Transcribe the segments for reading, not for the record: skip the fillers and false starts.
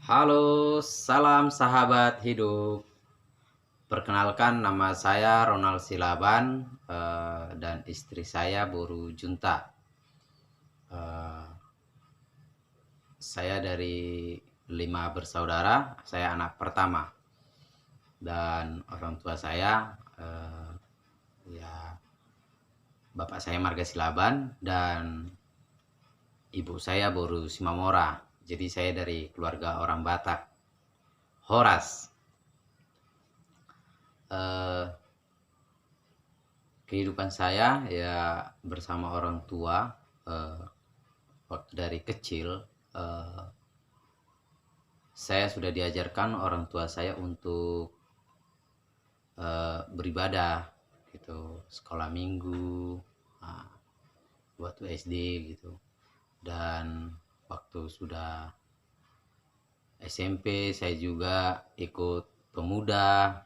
Halo, salam sahabat hidup. Perkenalkan nama saya Ronald Silaban dan istri saya Boru Junta. Eh, saya dari 5 bersaudara, saya anak pertama. Dan orang tua saya, ya bapak saya Marga Silaban dan ibu saya Boru Simamora. Jadi saya dari keluarga orang Batak, Horas. Eh, Kehidupan saya ya bersama orang tua, waktu dari kecil saya sudah diajarkan orang tua saya untuk beribadah gitu, sekolah minggu, waktu SD gitu. Dan waktu sudah SMP saya juga ikut pemuda,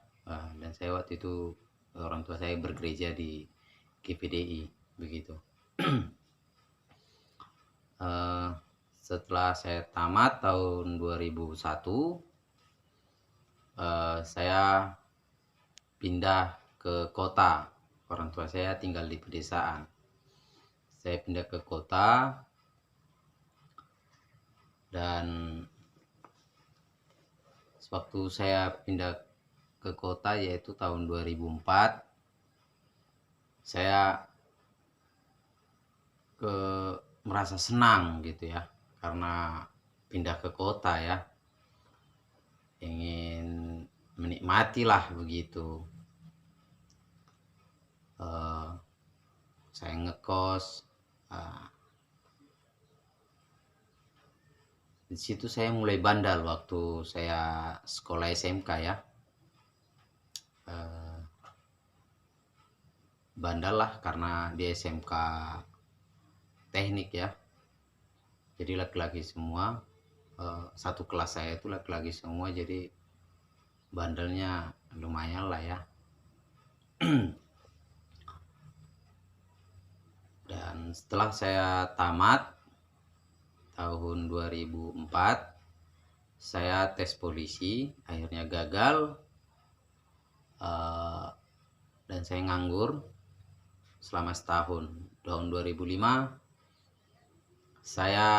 dan saya waktu itu orang tua saya bergereja di GPDI begitu. Setelah saya tamat tahun 2001, saya pindah ke kota. Orang tua saya tinggal di pedesaan. Saya pindah ke kota dan waktu saya pindah ke kota yaitu tahun 2004, saya merasa senang gitu ya, karena pindah ke kota ya, ingin menikmati lah begitu. Saya ngekos, di situ saya mulai bandal waktu saya sekolah SMK ya. Bandal lah karena di SMK teknik ya, jadi laki-laki semua. Satu kelas saya itu laki-laki semua, jadi bandelnya lumayan lah ya. Dan setelah saya tamat tahun 2004, saya tes polisi, akhirnya gagal, dan saya nganggur selama setahun. Tahun 2005 saya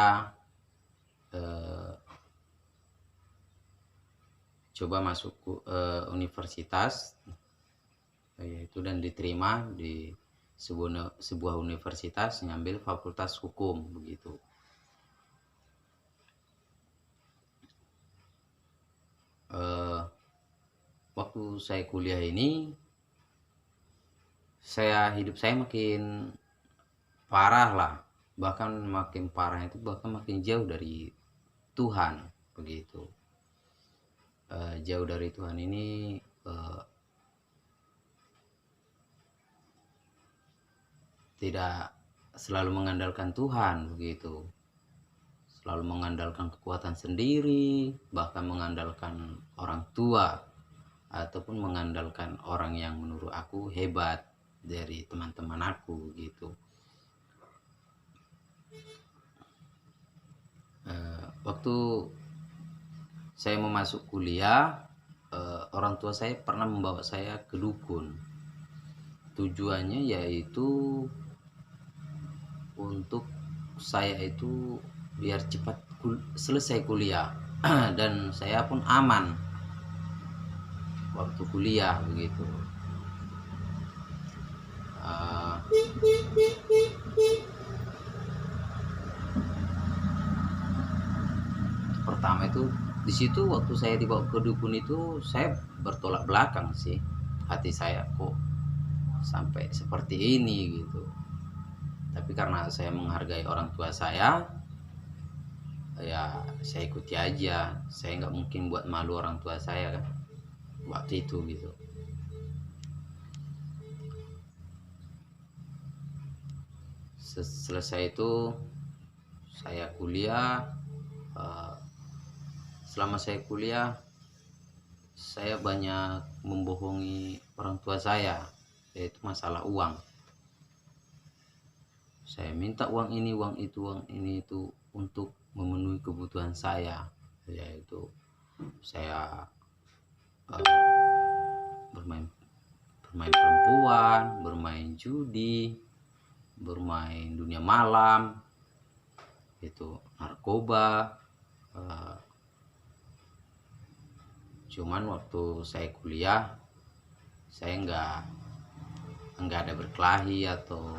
coba masuk universitas, yaitu dan diterima di sebuah universitas, ngambil fakultas hukum begitu. Waktu saya kuliah ini, hidup saya makin parah lah, bahkan makin parah itu bahkan makin jauh dari Tuhan begitu. Jauh dari Tuhan ini tidak selalu mengandalkan Tuhan begitu, selalu mengandalkan kekuatan sendiri, bahkan mengandalkan orang tua ataupun mengandalkan orang yang menurut aku hebat dari teman-teman aku gitu. Waktu saya mau masuk kuliah, orang tua saya pernah membawa saya ke dukun. Tujuannya yaitu untuk saya itu biar cepat selesai kuliah dan saya pun aman waktu kuliah begitu. Pertama itu di situ waktu saya dibawa ke dukun itu saya bertolak belakang sih, hati saya kok sampai seperti ini gitu. Tapi karena saya menghargai orang tua saya, ya saya ikuti aja. Saya nggak mungkin buat malu orang tua saya kan waktu itu gitu. Selesai itu saya kuliah. Selama saya kuliah, saya banyak membohongi orang tua saya, yaitu masalah uang. Saya minta uang ini, uang itu untuk memenuhi kebutuhan saya. yaitu saya bermain bermain perempuan, bermain judi, bermain dunia malam, itu narkoba. Cuman waktu saya kuliah, saya nggak ada berkelahi atau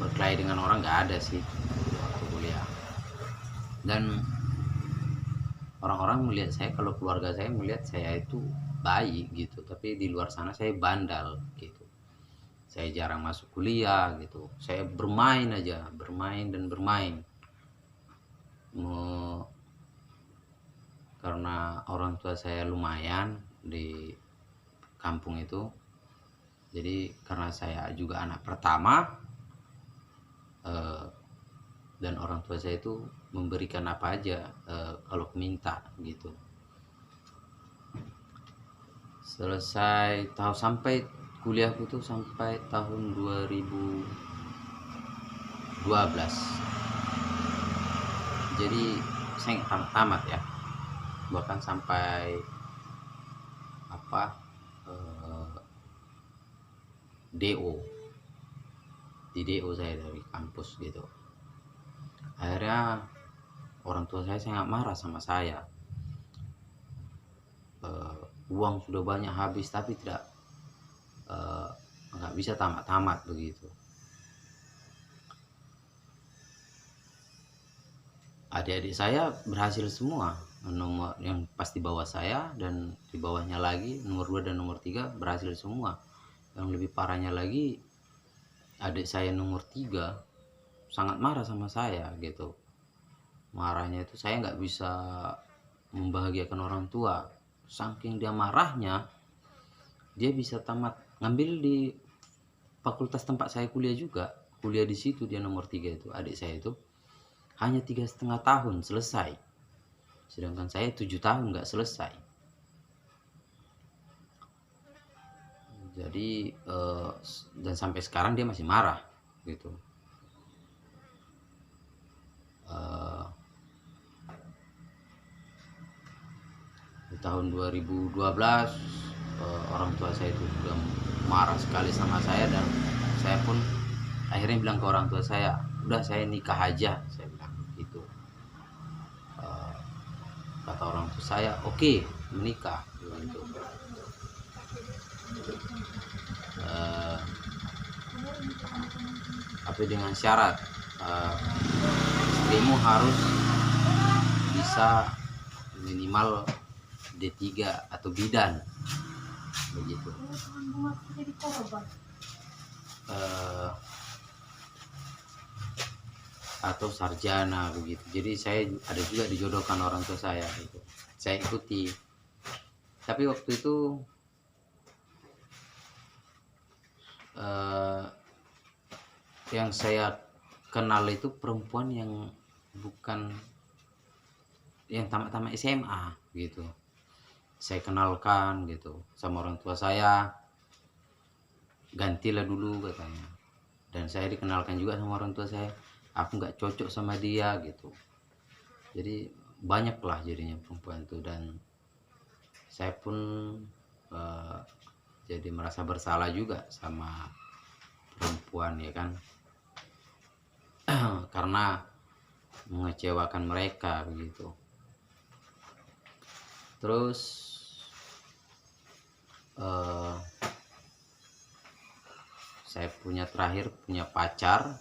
berkelahi dengan orang, nggak ada sih waktu kuliah. Dan orang-orang melihat saya, kalau keluarga saya melihat saya itu baik gitu, tapi di luar sana saya bandal gitu. Saya jarang masuk kuliah gitu, saya bermain aja, bermain dan bermain. Karena orang tua saya lumayan di kampung itu, jadi karena saya juga anak pertama, dan orang tua saya itu memberikan apa aja kalau minta gitu. Selesai tahu sampai kuliahku tuh sampai tahun 2012. Jadi saya nggak tamat ya, bahkan sampai DO di DO saya dari kampus gitu. Akhirnya orang tua saya sangat marah sama saya. Uang sudah banyak habis tapi nggak bisa tamat-tamat begitu. Adik-adik saya berhasil semua, nomor yang pas di bawah saya dan di bawahnya lagi nomor 2 dan nomor 3 berhasil semua. Yang lebih parahnya lagi, adik saya nomor 3 sangat marah sama saya gitu. Marahnya itu saya nggak bisa membahagiakan orang tua. Saking dia marahnya, dia bisa tamat, ngambil di fakultas tempat saya kuliah juga, kuliah di situ. Dia nomor 3 itu, adik saya itu hanya 3,5 tahun selesai, sedangkan saya 7 tahun nggak selesai. Jadi dan sampai sekarang dia masih marah gitu. Di tahun 2012 orang tua saya itu sudah marah sekali sama saya, dan saya pun akhirnya bilang ke orang tua saya, udah saya nikah aja, saya bilang gitu. Kata orang tua saya, oke, menikah gitu. Tapi dengan syarat istrimu harus bisa minimal D3 atau bidan begitu. Atau sarjana begitu. Jadi saya ada juga dijodohkan orang tua saya gitu. Saya ikuti. Tapi waktu itu yang saya kenal itu perempuan yang bukan yang tamat-tamat SMA gitu. Saya kenalkan gitu sama orang tua saya, gantilah dulu katanya. Dan saya dikenalkan juga sama orang tua saya, aku nggak cocok sama dia gitu. Jadi banyaklah jadinya perempuan itu, dan saya pun jadi merasa bersalah juga sama perempuan ya kan, karena mengecewakan mereka begitu. Terus saya terakhir punya pacar,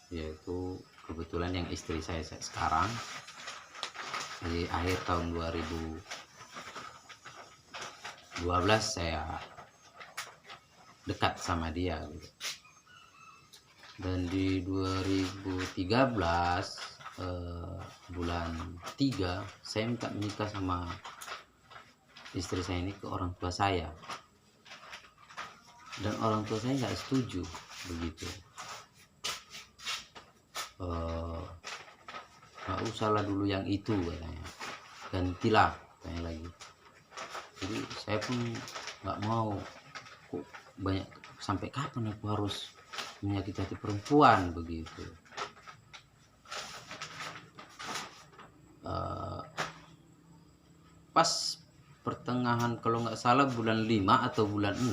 yaitu kebetulan yang istri saya sekarang. Di akhir tahun 2012 saya dekat sama dia gitu. Dan di 2013 bulan 3 saya minta menikah sama istri saya ini ke orang tua saya, dan orang tua saya nggak setuju begitu. Nggak usahlah dulu yang itu katanya, gantilah katanya lagi. Jadi saya pun nggak mau, kok banyak, sampai kapan aku harus menyakiti hati perempuan begitu. pas pertengahan kalau nggak salah bulan 5 atau bulan 6,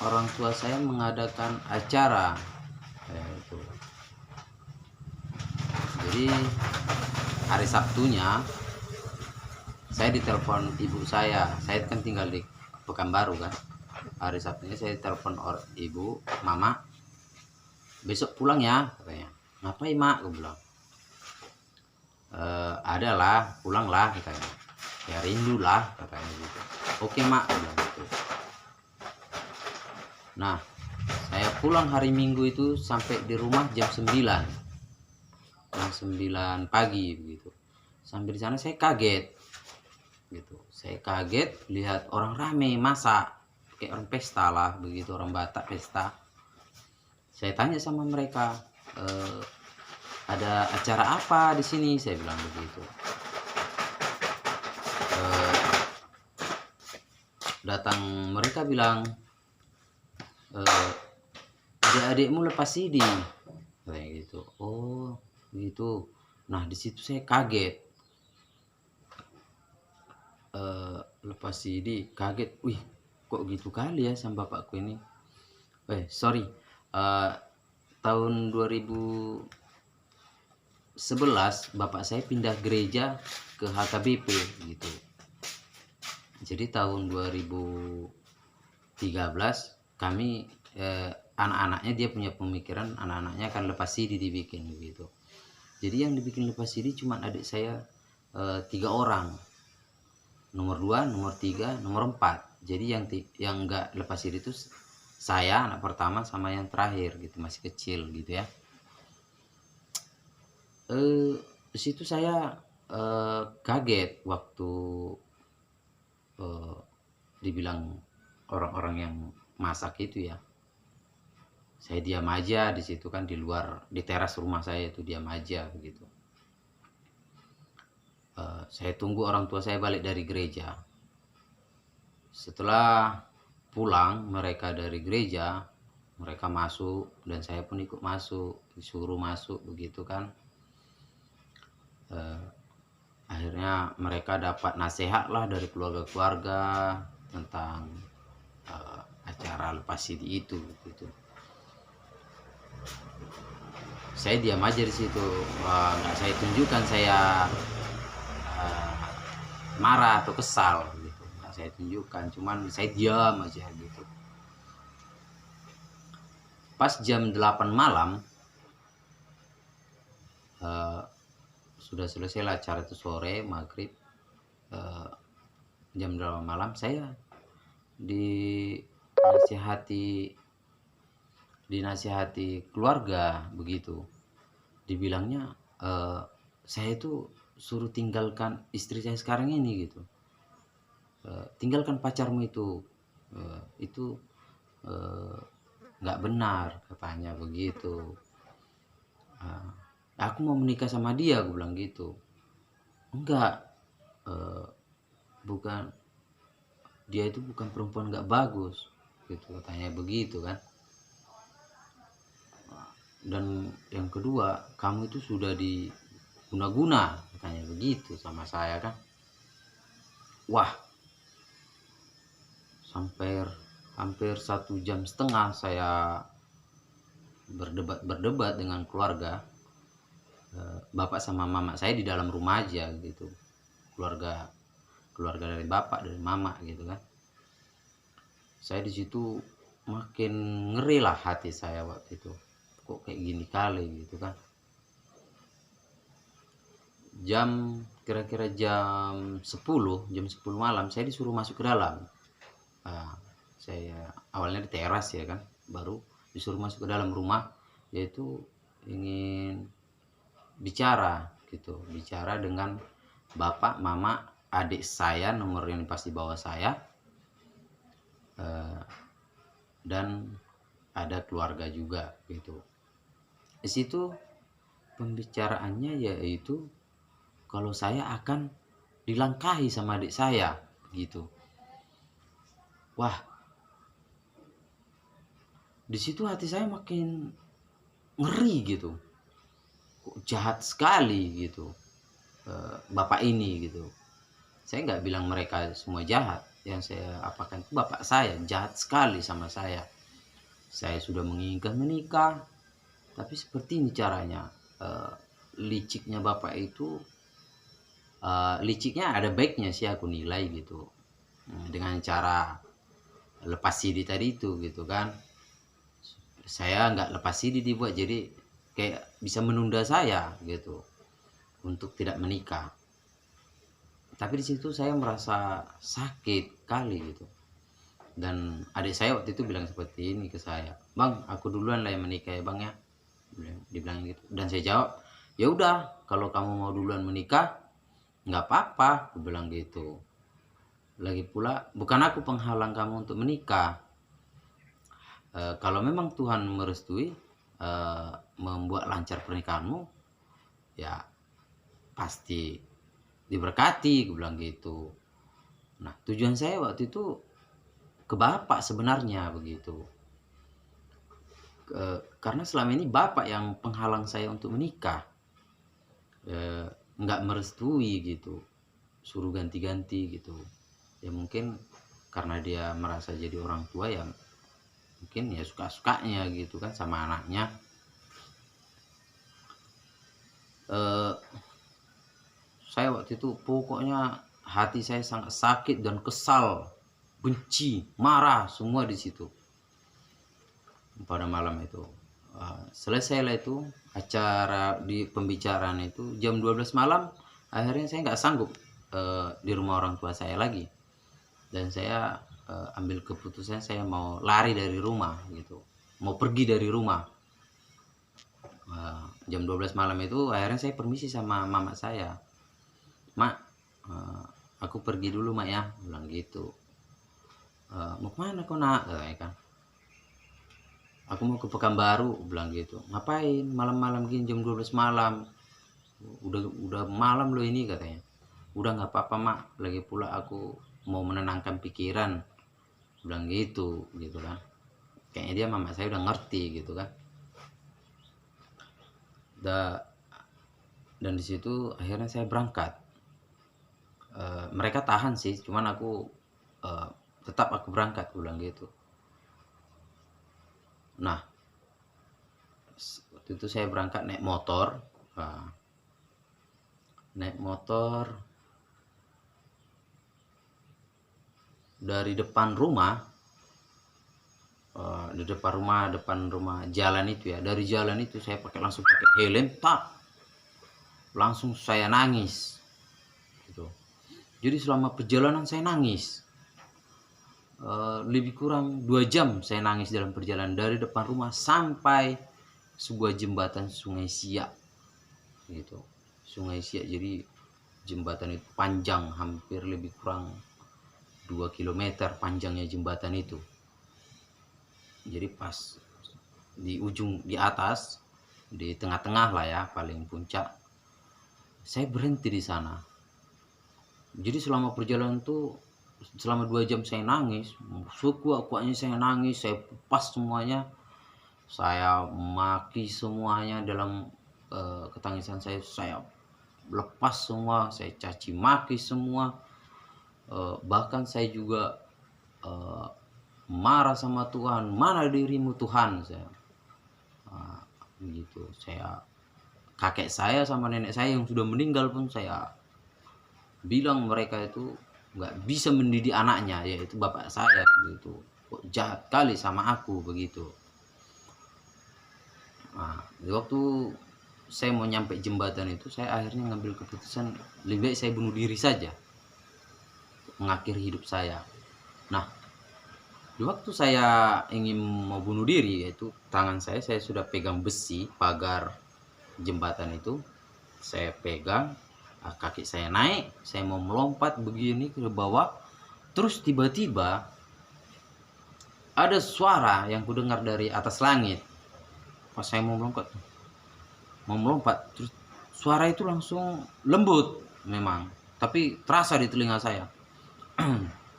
orang tua saya mengadakan acara itu. Jadi hari Sabtunya saya ditelepon ibu saya kan tinggal di Pekanbaru kan. Hari Sabtunya saya telepon ibu, mama, besok pulang ya katanya. Ngapain mak? Gue bilang. Adalah pulanglah katanya. Ya rindu lah katanya gitu. Oke mak, gue bilang gitu. Nah, saya pulang hari Minggu itu sampai di rumah jam 9 pagi begitu. Sampai di sana saya kaget gitu. Saya kaget lihat orang rame masak kayak orang pesta lah begitu, orang Batak pesta. Saya tanya sama mereka, ada acara apa di sini? Saya bilang begitu. Datang mereka bilang, adik-adikmu lepas CD kayak gitu. Oh gitu. Nah di situ saya kaget, lepas CD kaget. Wih kok gitu kali ya sama bapakku ini. Sorry, tahun 2011 bapak saya pindah gereja ke HKBP gitu. Jadi tahun 2013 kami anak-anaknya, dia punya pemikiran anak-anaknya akan lepas CD dibikin gitu. Jadi yang dibikin lepas CD cuma adik saya 3 orang, nomor 2, nomor 3, nomor 4. Jadi yang enggak lepas CD itu saya anak pertama sama yang terakhir gitu, masih kecil gitu ya. Di situ saya kaget waktu dibilang orang-orang yang masak itu ya. Saya diam aja di situ kan, di luar di teras rumah saya itu diam aja begitu. Saya tunggu orang tua saya balik dari gereja. Setelah pulang mereka dari gereja, mereka masuk dan saya pun ikut masuk, disuruh masuk begitu kan. Akhirnya mereka dapat nasihat lah dari keluarga-keluarga tentang acara lepas CD itu gitu. Saya diam aja di situ, nggak saya tunjukkan saya marah atau kesal gitu, nggak saya tunjukkan, cuman saya diam aja gitu. Pas jam 8 malam sudah selesai lah acara itu, sore maghrib, jam 8 malam saya dinasihati keluarga begitu. Dibilangnya saya itu suruh tinggalkan istri saya sekarang ini gitu, tinggalkan pacarmu itu nggak benar katanya begitu. Aku mau menikah sama dia, aku bilang gitu. Enggak, bukan, dia itu bukan perempuan nggak bagus gitu katanya begitu kan. Dan yang kedua, kamu itu sudah diguna-guna katanya begitu sama saya kan. Wah, hampir 1,5 jam saya berdebat dengan keluarga. Bapak sama mama saya di dalam rumah aja gitu, keluarga dari bapak dari mama gitu kan. Saya di situ makin ngeri lah hati saya waktu itu, kok kayak gini kali gitu kan. Kira-kira jam 10 malam saya disuruh masuk ke dalam. Saya awalnya di teras ya kan, baru disuruh masuk ke dalam rumah, yaitu ingin bicara dengan bapak, mama, adik saya nomor yang pasti bawah saya, dan ada keluarga juga gitu. Di situ pembicaraannya yaitu kalau saya akan dilangkahi sama adik saya gitu. Wah, di situ hati saya makin ngeri gitu. kok jahat sekali gitu bapak ini gitu. Saya nggak bilang mereka semua jahat, yang saya apakan itu bapak saya jahat sekali sama saya. Saya sudah menginginkan menikah, tapi seperti ini caranya. Liciknya bapak itu, liciknya ada baiknya sih aku nilai gitu. Dengan cara lepas CD tadi itu gitu kan. Saya nggak lepas CD dibuat, jadi kayak bisa menunda saya gitu untuk tidak menikah. Tapi di situ saya merasa sakit kali gitu. Dan adik saya waktu itu bilang seperti ini ke saya, "Bang, aku duluan lah yang menikah ya, Bang ya." Dibilang gitu. Dan saya jawab, "Ya udah, kalau kamu mau duluan menikah, nggak apa-apa," aku bilang gitu. Lagi pula bukan aku penghalang kamu untuk menikah. Kalau memang Tuhan merestui membuat lancar pernikahanmu, ya pasti diberkati, aku bilang gitu. Nah, tujuan saya waktu itu ke bapak sebenarnya begitu. Karena selama ini bapak yang penghalang saya untuk menikah. Nggak merestui gitu, suruh ganti-ganti gitu. Ya mungkin karena dia merasa jadi orang tua, ya mungkin ya suka-sukanya gitu kan sama anaknya. Saya waktu itu pokoknya hati saya sangat sakit dan kesal, benci, marah semua di situ pada malam itu. Selesai lah itu acara di pembicaraan itu jam 12 malam. Akhirnya saya nggak sanggup di rumah orang tua saya lagi, dan saya ambil keputusan saya mau lari dari rumah gitu, mau pergi dari rumah. Jam 12 malam itu akhirnya saya permisi sama mama saya, "Mak, aku pergi dulu mak ya," bilang gitu. "Mau kemana kau nak?" kan. "Aku mau ke Pekanbaru," bilang gitu. "Ngapain malam-malam gini jam 12 malam? Udah malam loh ini," katanya. "Udah nggak apa-apa mak, lagi pula aku mau menenangkan pikiran," bilang gitu kan. Kayaknya dia mama saya udah ngerti gitu kan. Dan di situ akhirnya saya berangkat. Mereka tahan sih, cuman aku tetap aku berangkat, bilang gitu. Nah, waktu itu saya berangkat naik motor. Naik motor dari depan rumah, depan rumah jalan itu ya. Dari jalan itu saya langsung pakai helm, langsung saya nangis gitu. Jadi selama perjalanan saya nangis. Lebih kurang 2 jam saya nangis dalam perjalanan dari depan rumah sampai sebuah jembatan Sungai Siak gitu. Sungai Siak, jadi jembatan itu panjang, hampir lebih kurang 2 km panjangnya jembatan itu. Jadi pas di ujung, di atas, di tengah-tengah lah ya, paling puncak, saya berhenti di sana. Jadi selama perjalanan tuh, selama 2 jam saya nangis, sekuat-kuatnya saya nangis, saya kupas semuanya, saya maki semuanya dalam ketangisan saya lepas semua, saya caci maki semua, bahkan saya juga marah sama Tuhan, "Mana dirimu Tuhan?" saya begitu. Saya, kakek saya sama nenek saya yang sudah meninggal pun saya bilang mereka itu nggak bisa mendidik anaknya, yaitu bapak saya gitu. Kok jahat kali sama aku begitu. Nah, waktu saya mau nyampe jembatan itu, saya akhirnya ngambil keputusan lebih baik saya bunuh diri saja, mengakhiri hidup saya. Nah, di waktu saya ingin mau bunuh diri, yaitu tangan saya sudah pegang besi pagar jembatan itu, saya pegang, kaki saya naik, saya mau melompat begini ke bawah, terus tiba-tiba ada suara yang kudengar dari atas langit. Pas saya mau melompat, terus suara itu langsung lembut memang, tapi terasa di telinga saya.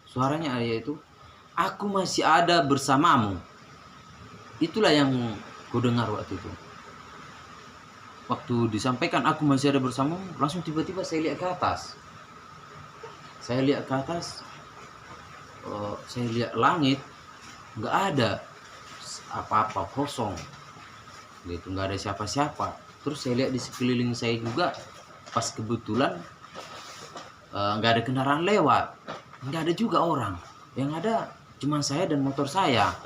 Suaranya yaitu, "Aku masih ada bersamamu." Itulah yang kudengar waktu itu. waktu disampaikan aku masih ada bersamamu, langsung tiba-tiba saya lihat ke atas. Saya lihat ke atas, saya lihat langit, nggak ada apa-apa, kosong gitu, nggak ada siapa-siapa. Terus saya lihat di sekeliling saya juga, pas kebetulan nggak ada kendaraan lewat, nggak ada juga orang, yang ada cuma saya dan motor saya,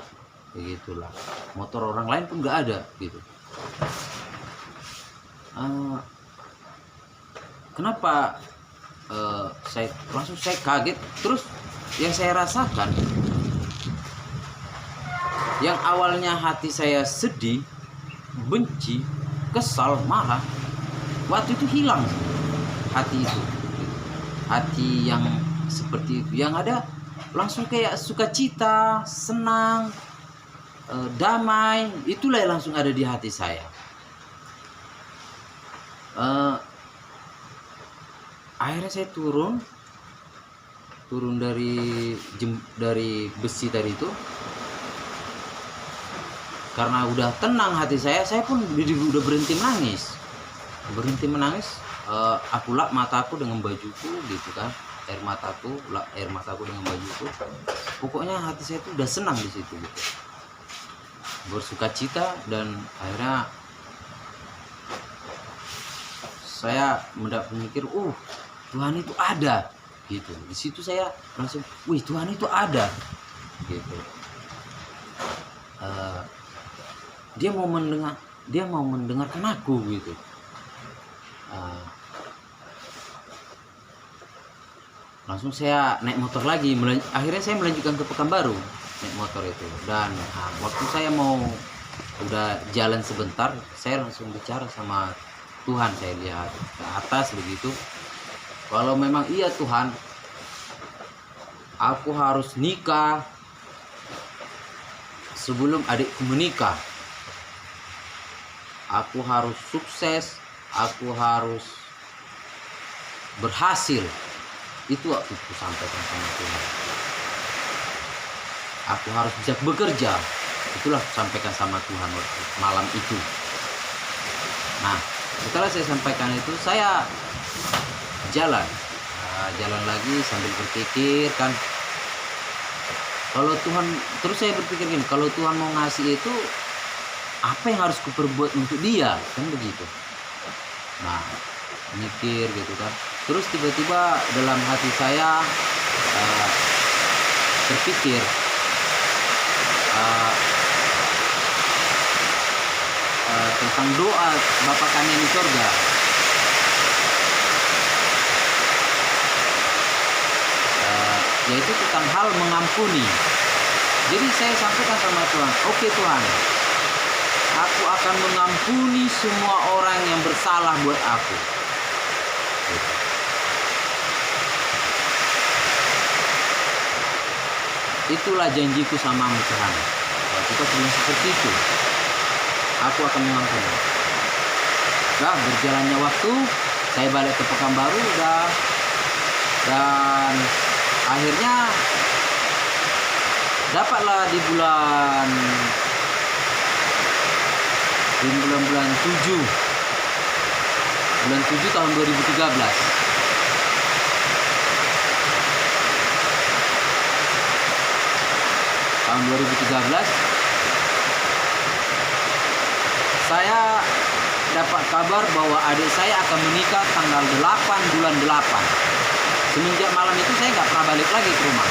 begitulah. Motor orang lain pun nggak ada gitu. Kenapa saya kaget. Terus yang saya rasakan, yang awalnya hati saya sedih, benci, kesal, marah, waktu itu hilang hati itu. Hati yang seperti itu, yang ada langsung kayak sukacita, senang, damai. Itulah yang langsung ada di hati saya. Akhirnya saya turun dari besi tadi itu. Karena udah tenang hati saya pun udah berhenti menangis. Aku lap mataku dengan bajuku gitu kan, air mataku dengan bajuku. Pokoknya hati saya tuh udah senang di situ gitu, bersukacita. Dan akhirnya saya mendapat memikir, Tuhan itu ada gitu. Di situ saya langsung, Tuhan itu ada gitu. Dia mau mendengarkan aku gitu. Langsung saya naik motor lagi. Akhirnya saya melanjutkan ke Pekanbaru naik motor itu. Dan waktu saya mau udah jalan sebentar, saya langsung bicara sama Tuhan. Saya lihat ke atas begitu, kalau memang iya Tuhan, aku harus nikah sebelum adikku menikah. Aku harus sukses, aku harus berhasil. Itu waktu itu sampaikan sama Tuhan. Aku harus bisa bekerja. Itulah sampaikan sama Tuhan waktu malam itu. Nah, setelah saya sampaikan itu, saya jalan lagi sambil berpikir kan, kalau Tuhan, terus saya berpikir gini, kalau Tuhan mau ngasih itu, apa yang harus kuperbuat untuk dia, kan begitu. Nah, mikir gitu kan. Terus tiba-tiba dalam hati saya terpikir, tentang doa Bapa kami yang di surga. Yaitu tentang hal mengampuni. Jadi saya sampaikan sama Tuhan, oke Tuhan, aku akan mengampuni semua orang yang bersalah buat aku. Itulah janjiku sama Tuhan. Kita bilang seperti itu, aku akan mengampuni. Nah, berjalannya waktu, saya balik ke Pekanbaru dan akhirnya dapatlah di bulan 7 tahun 2013. Tahun 2013 saya dapat kabar bahwa adik saya akan menikah tanggal 8 bulan 8. Semenjak malam itu saya nggak pernah balik lagi ke rumah.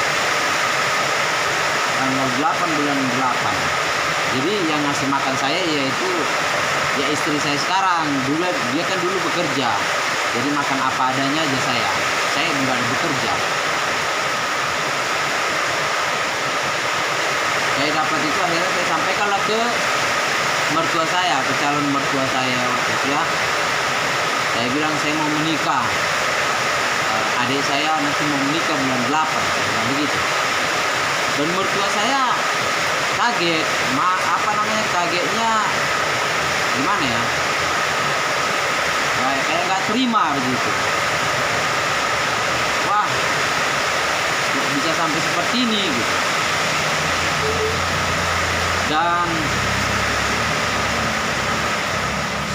Tanggal 8 bulan 8. Jadi yang ngasih makan saya yaitu ya istri saya sekarang. Dia kan dulu bekerja, jadi makan apa adanya aja saya nggak bekerja. Saya dapat itu, akhirnya saya sampaikanlah ke mertua saya, ke calon mertua saya waktu itu ya. Saya bilang saya mau menikah, adik saya nanti mau menikah bulan 8, saya bilang begitu. Dan mertua saya kaget, kagetnya gimana ya, kayak nggak terima begitu. Wah, bisa sampai seperti ini gitu. Dan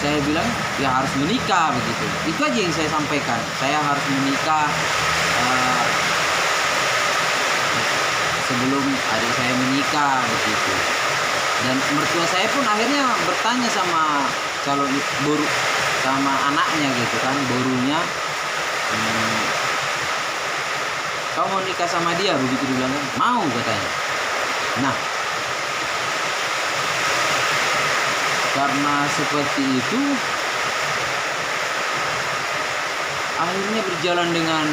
saya bilang ya harus menikah begitu. Itu aja yang saya sampaikan. Saya harus menikah sebelum adik saya menikah begitu. Dan mertua saya pun akhirnya bertanya sama calon boru, sama anaknya gitu kan, borunya, kau mau nikah sama dia begitu, dibilang kan, mau katanya. Nah, karena seperti itu akhirnya berjalan dengan